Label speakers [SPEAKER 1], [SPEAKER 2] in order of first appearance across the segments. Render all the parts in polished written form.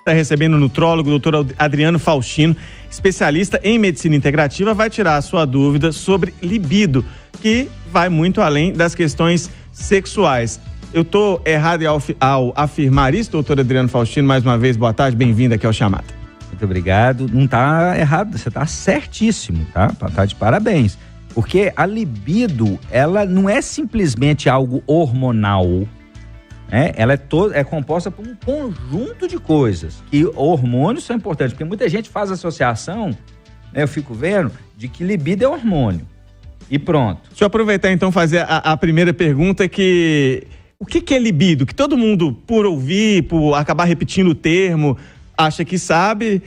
[SPEAKER 1] está recebendo o nutrólogo, o doutor Adriano Faustino, especialista em medicina integrativa, vai tirar a sua dúvida sobre libido, que vai muito além das questões sexuais. Eu estou errado ao afirmar isso, doutor Adriano Faustino? Mais uma vez, boa tarde, bem-vindo aqui ao Chamada.
[SPEAKER 2] Muito obrigado. Não está errado, você está certíssimo, tá? Tá de parabéns. Porque a libido, ela não é simplesmente algo hormonal, né? Ela é composta por um conjunto de coisas. E hormônios são importantes, porque muita gente faz associação, né, eu fico vendo, de que libido é hormônio. E pronto.
[SPEAKER 1] Deixa eu aproveitar então fazer a primeira pergunta que... O que é libido? Que todo mundo, por ouvir, por acabar repetindo o termo, acha que sabe.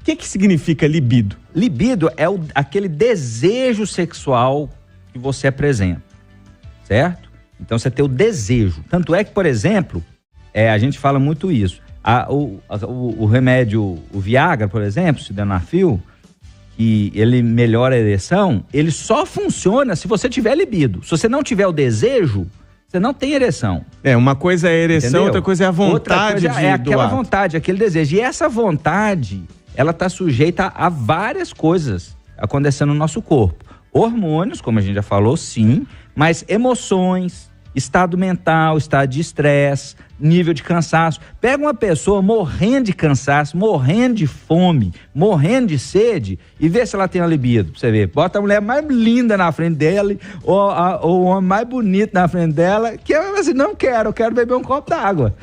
[SPEAKER 1] O que significa libido?
[SPEAKER 2] Libido é aquele desejo sexual que você apresenta, certo? Então você tem o desejo. Tanto é que, por exemplo, a gente fala muito isso. O remédio, o Viagra, por exemplo, sildenafil, que ele melhora a ereção, ele só funciona se você tiver libido. Se você não tiver o desejo, você não tem ereção.
[SPEAKER 1] Uma coisa é a ereção, entendeu? Outra coisa é a vontade.
[SPEAKER 2] Outra coisa é aquela vontade, aquele desejo. E essa vontade, ela está sujeita a várias coisas acontecendo no nosso corpo. Hormônios, como a gente já falou, sim, mas emoções, estado mental, estado de estresse, nível de cansaço. Pega uma pessoa morrendo de cansaço, morrendo de fome, morrendo de sede e vê se ela tem uma libido, pra você ver. Bota a mulher mais linda na frente dela ou o homem mais bonito na frente dela, que ela assim, não quero, eu quero beber um copo d'água.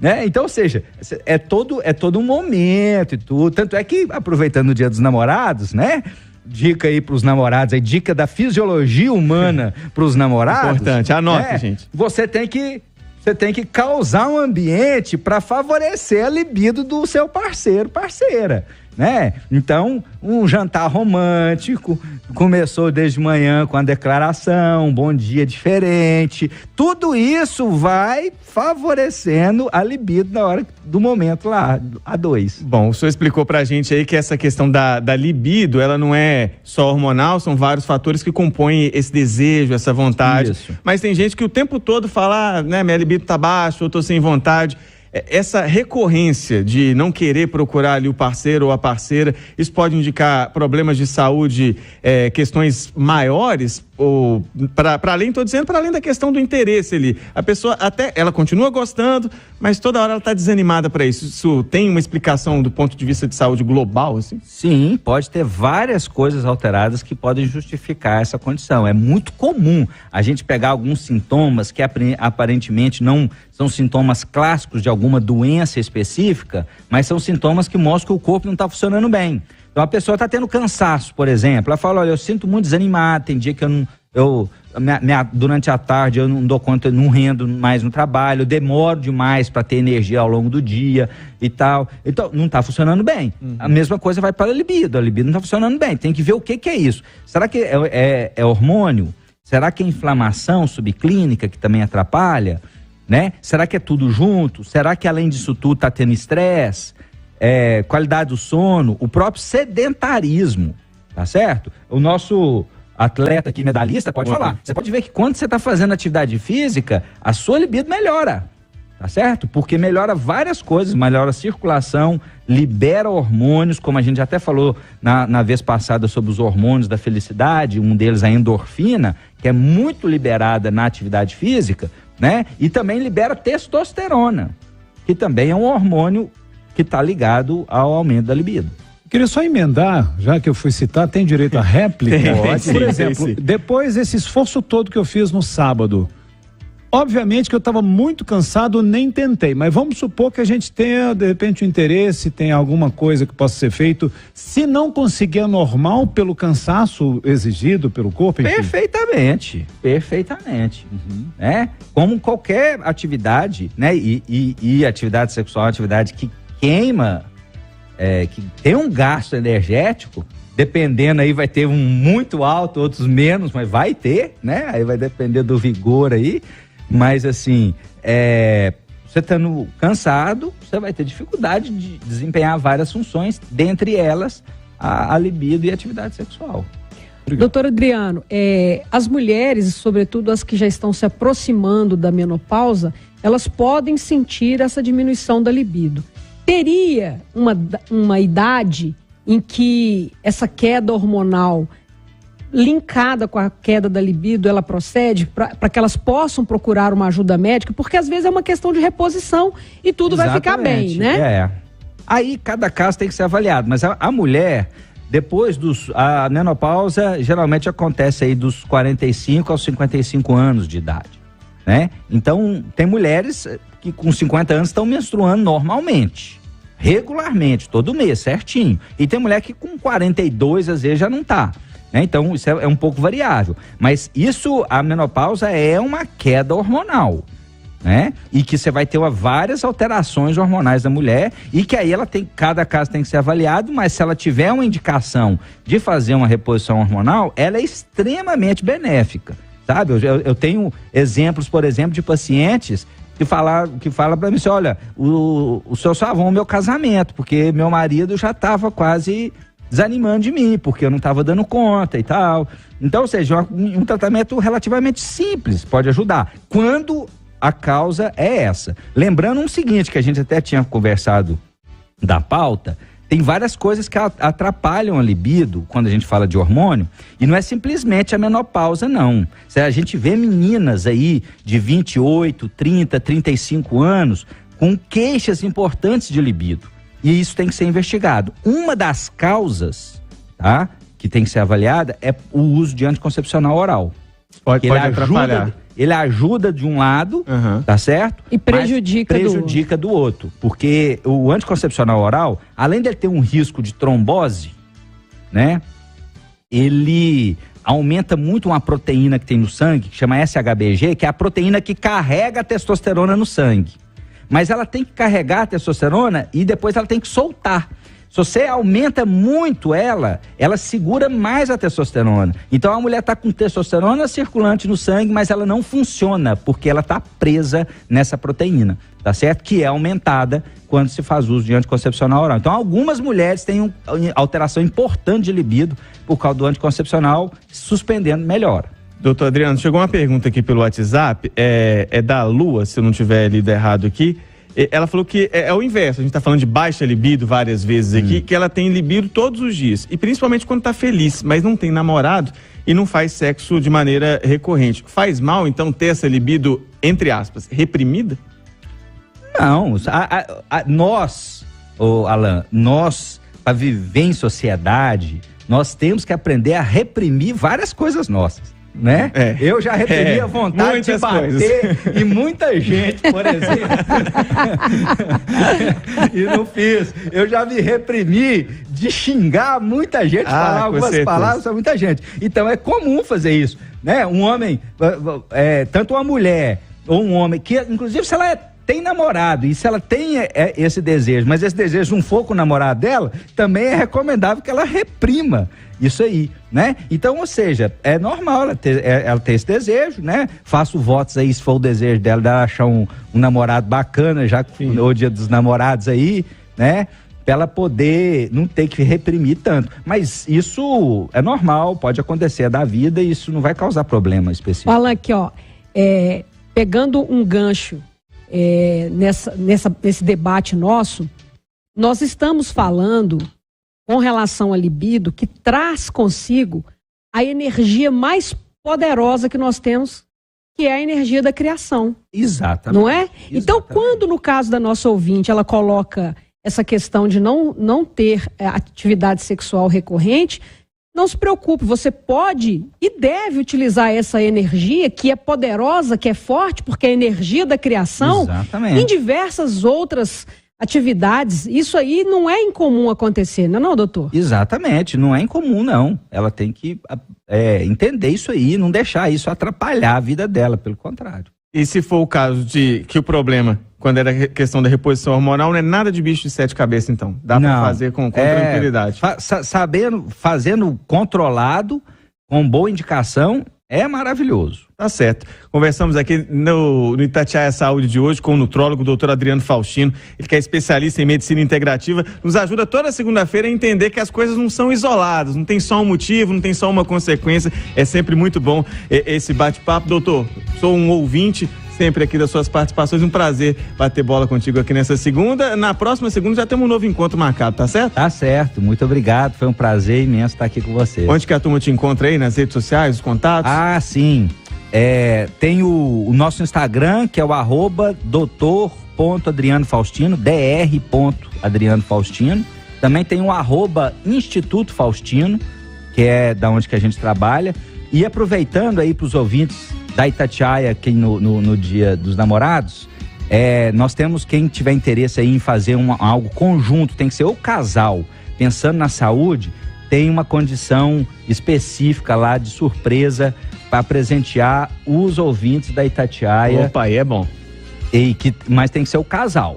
[SPEAKER 2] Né? Então, ou seja, é todo um momento e tudo. Tanto é que, aproveitando o Dia dos Namorados, né? Dica aí pros namorados, aí, dica da fisiologia humana pros namorados.
[SPEAKER 1] Importante, anote, gente.
[SPEAKER 2] Você tem que causar um ambiente para favorecer a libido do seu parceiro, parceira, né? Então, um jantar romântico, começou desde manhã com a declaração, um bom dia diferente, tudo isso vai favorecendo a libido na hora do momento lá, a dois.
[SPEAKER 1] Bom, o senhor explicou pra gente aí que essa questão da libido, ela não é só hormonal, são vários fatores que compõem esse desejo, essa vontade. Isso. Mas tem gente que o tempo todo fala, né, minha libido tá baixa, eu tô sem vontade. Essa recorrência de não querer procurar ali o parceiro ou a parceira, isso pode indicar problemas de saúde, questões maiores? Ou para além, estou dizendo, para além da questão do interesse ali. A pessoa até, ela continua gostando, mas toda hora ela está desanimada para isso. Isso tem uma explicação do ponto de vista de saúde global, assim?
[SPEAKER 2] Sim, pode ter várias coisas alteradas que podem justificar essa condição. É muito comum a gente pegar alguns sintomas que aparentemente não são sintomas clássicos de alguma doença específica, mas são sintomas que mostram que o corpo não está funcionando bem. Então a pessoa está tendo cansaço, por exemplo. Ela fala, olha, eu sinto muito desanimado, tem dia que durante a tarde eu não dou conta, eu não rendo mais no trabalho, eu demoro demais para ter energia ao longo do dia e tal. Então não está funcionando bem. A mesma coisa vai para a libido não está funcionando bem. Tem que ver o que é isso. Será que é hormônio? Será que é inflamação subclínica que também atrapalha? Né? Será que é tudo junto? Será que além disso tudo está tendo estresse? Qualidade do sono, o próprio sedentarismo, tá certo? O nosso atleta aqui, medalhista, pode falar. Você pode ver que quando você está fazendo atividade física, a sua libido melhora, tá certo? Porque melhora várias coisas, melhora a circulação, libera hormônios, como a gente até falou na vez passada sobre os hormônios da felicidade, um deles a endorfina, que é muito liberada na atividade física, né? E também libera testosterona, que também é um hormônio que está ligado ao aumento da libido.
[SPEAKER 3] Queria só emendar, já que eu fui citar, tem direito à réplica? Por exemplo, depois desse esforço todo que eu fiz no sábado, obviamente que eu estava muito cansado, nem tentei, mas vamos supor que a gente tenha, de repente, um interesse, tem alguma coisa que possa ser feito, se não conseguir a normal pelo cansaço exigido pelo corpo? Enfim.
[SPEAKER 2] Perfeitamente. Né? Como qualquer atividade, né? E atividade sexual é uma atividade que queima, que tem um gasto energético, dependendo aí vai ter um muito alto, outros menos, mas vai ter, né? Aí vai depender do vigor aí, mas assim, você estando cansado, você vai ter dificuldade de desempenhar várias funções, dentre elas a libido e a atividade sexual.
[SPEAKER 4] Obrigado. Doutor Adriano, as mulheres, sobretudo as que já estão se aproximando da menopausa, elas podem sentir essa diminuição da libido. teria uma idade em que essa queda hormonal linkada com a queda da libido, ela procede para que elas possam procurar uma ajuda médica, porque às vezes é uma questão de reposição e tudo vai ficar bem, né?
[SPEAKER 2] Aí cada caso tem que ser avaliado, mas a mulher, depois a menopausa geralmente acontece aí dos 45 aos 55 anos de idade, né? Então tem mulheres que com 50 anos estão menstruando normalmente, regularmente, todo mês, certinho. E tem mulher que com 42 às vezes já não tá. Então isso é um pouco variável, mas a menopausa é uma queda hormonal, né? E que você vai ter várias alterações hormonais da mulher e que aí cada caso tem que ser avaliado, mas se ela tiver uma indicação de fazer uma reposição hormonal, ela é extremamente benéfica, sabe? Eu tenho exemplos, por exemplo, de pacientes que fala para mim assim, olha, o senhor salvou o meu casamento, porque meu marido já estava quase desanimando de mim, porque eu não estava dando conta e tal. Então, ou seja, um tratamento relativamente simples pode ajudar, quando a causa é essa. Lembrando o seguinte, que a gente até tinha conversado da pauta, tem várias coisas que atrapalham a libido quando a gente fala de hormônio, e não é simplesmente a menopausa, não. A gente vê meninas aí de 28, 30, 35 anos com queixas importantes de libido. E isso tem que ser investigado. Uma das causas, tá, que tem que ser avaliada é o uso de anticoncepcional oral.
[SPEAKER 1] Pode atrapalhar.
[SPEAKER 2] Ele ajuda de um lado, tá certo?
[SPEAKER 4] E prejudica
[SPEAKER 2] do outro. Porque o anticoncepcional oral, além de ele ter um risco de trombose, né? Ele aumenta muito uma proteína que tem no sangue, que chama SHBG, que é a proteína que carrega a testosterona no sangue. Mas ela tem que carregar a testosterona e depois ela tem que soltar. Se você aumenta muito ela segura mais a testosterona. Então a mulher está com testosterona circulante no sangue, mas ela não funciona, porque ela está presa nessa proteína, tá certo? Que é aumentada quando se faz uso de anticoncepcional oral. Então algumas mulheres têm uma alteração importante de libido por causa do anticoncepcional, suspendendo melhora.
[SPEAKER 1] Doutor Adriano, chegou uma pergunta aqui pelo WhatsApp, é da Lua, se eu não tiver lido errado aqui. Ela falou que é o inverso, a gente tá falando de baixa libido várias vezes aqui, que ela tem libido todos os dias, e principalmente quando tá feliz, mas não tem namorado e não faz sexo de maneira recorrente. Faz mal, então, ter essa libido, entre aspas, reprimida?
[SPEAKER 2] Não, nós, Alan, para viver em sociedade, nós temos que aprender a reprimir várias coisas nossas. Né? Eu já reprimi a vontade de bater em muita gente, por exemplo. E não fiz. Eu já me reprimi de xingar muita gente, falar algumas palavras para muita gente. Então é comum fazer isso, né? Um homem, tanto uma mulher ou um homem, que inclusive se ela tem namorado, e se ela tem esse desejo, mas esse desejo não for com o namorado dela, também é recomendável que ela reprima isso aí, né? Então, ou seja, é normal ela ter esse desejo, né? Faço votos aí, se for o desejo dela achar um namorado bacana, já no Dia dos Namorados aí, né? Pra ela poder não ter que reprimir tanto. Mas isso é normal, pode acontecer, é da vida, e isso não vai causar problema específico.
[SPEAKER 4] Fala aqui, ó, pegando um gancho nesse debate nosso, nós estamos falando com relação à libido, que traz consigo a energia mais poderosa que nós temos, que é a energia da criação.
[SPEAKER 2] Exatamente.
[SPEAKER 4] Não é?
[SPEAKER 2] Exatamente.
[SPEAKER 4] Então, quando no caso da nossa ouvinte, ela coloca essa questão de não ter atividade sexual recorrente, não se preocupe, você pode e deve utilizar essa energia que é poderosa, que é forte, porque é a energia da criação,
[SPEAKER 2] exatamente,
[SPEAKER 4] em diversas outras atividades. Isso aí não é incomum acontecer, não, doutor?
[SPEAKER 2] Exatamente, não é incomum, não. Ela tem que entender isso aí, não deixar isso atrapalhar a vida dela, pelo contrário.
[SPEAKER 1] E se for o caso de que o problema, quando era questão da reposição hormonal, não é nada de bicho de 7 cabeças, então? Dá para fazer com tranquilidade?
[SPEAKER 2] Fazendo controlado, com boa indicação, é maravilhoso.
[SPEAKER 1] Tá certo. Conversamos aqui no Itatiaia Saúde de hoje com o nutrólogo, doutor Adriano Faustino. Ele que é especialista em medicina integrativa, nos ajuda toda segunda-feira a entender que as coisas não são isoladas, não tem só um motivo, não tem só uma consequência. É sempre muito bom esse bate-papo. Doutor, sou um ouvinte, sempre aqui das suas participações. Um prazer bater bola contigo aqui nessa segunda. Na próxima segunda já temos um novo encontro marcado, tá certo?
[SPEAKER 2] Tá certo, muito obrigado. Foi um prazer imenso estar aqui com você.
[SPEAKER 1] Onde que a turma te encontra aí? Nas redes sociais, os contatos?
[SPEAKER 2] Ah, sim. Tem o nosso Instagram, que é o @doutor.adrianofaustino, dr.adrianofaustino. Também tem o @Instituto Faustino, que é da onde que a gente trabalha. E aproveitando aí para os ouvintes da Itatiaia, aqui no Dia dos Namorados, nós temos, quem tiver interesse aí em fazer algo conjunto, tem que ser o casal, pensando na saúde, tem uma condição específica lá de surpresa para presentear os ouvintes da Itatiaia.
[SPEAKER 1] Opa, aí é bom.
[SPEAKER 2] Mas tem que ser o casal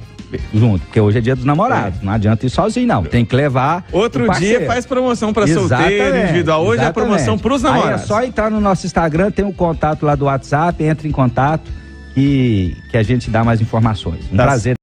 [SPEAKER 2] junto, porque hoje é Dia dos Namorados, não adianta ir sozinho não, tem que levar
[SPEAKER 1] outro dia faz promoção para solteiro, individual, hoje é a promoção para os namorados.
[SPEAKER 2] Aí é só entrar no nosso Instagram, tem um contato lá do WhatsApp, entre em contato que a gente dá mais informações. Um prazer.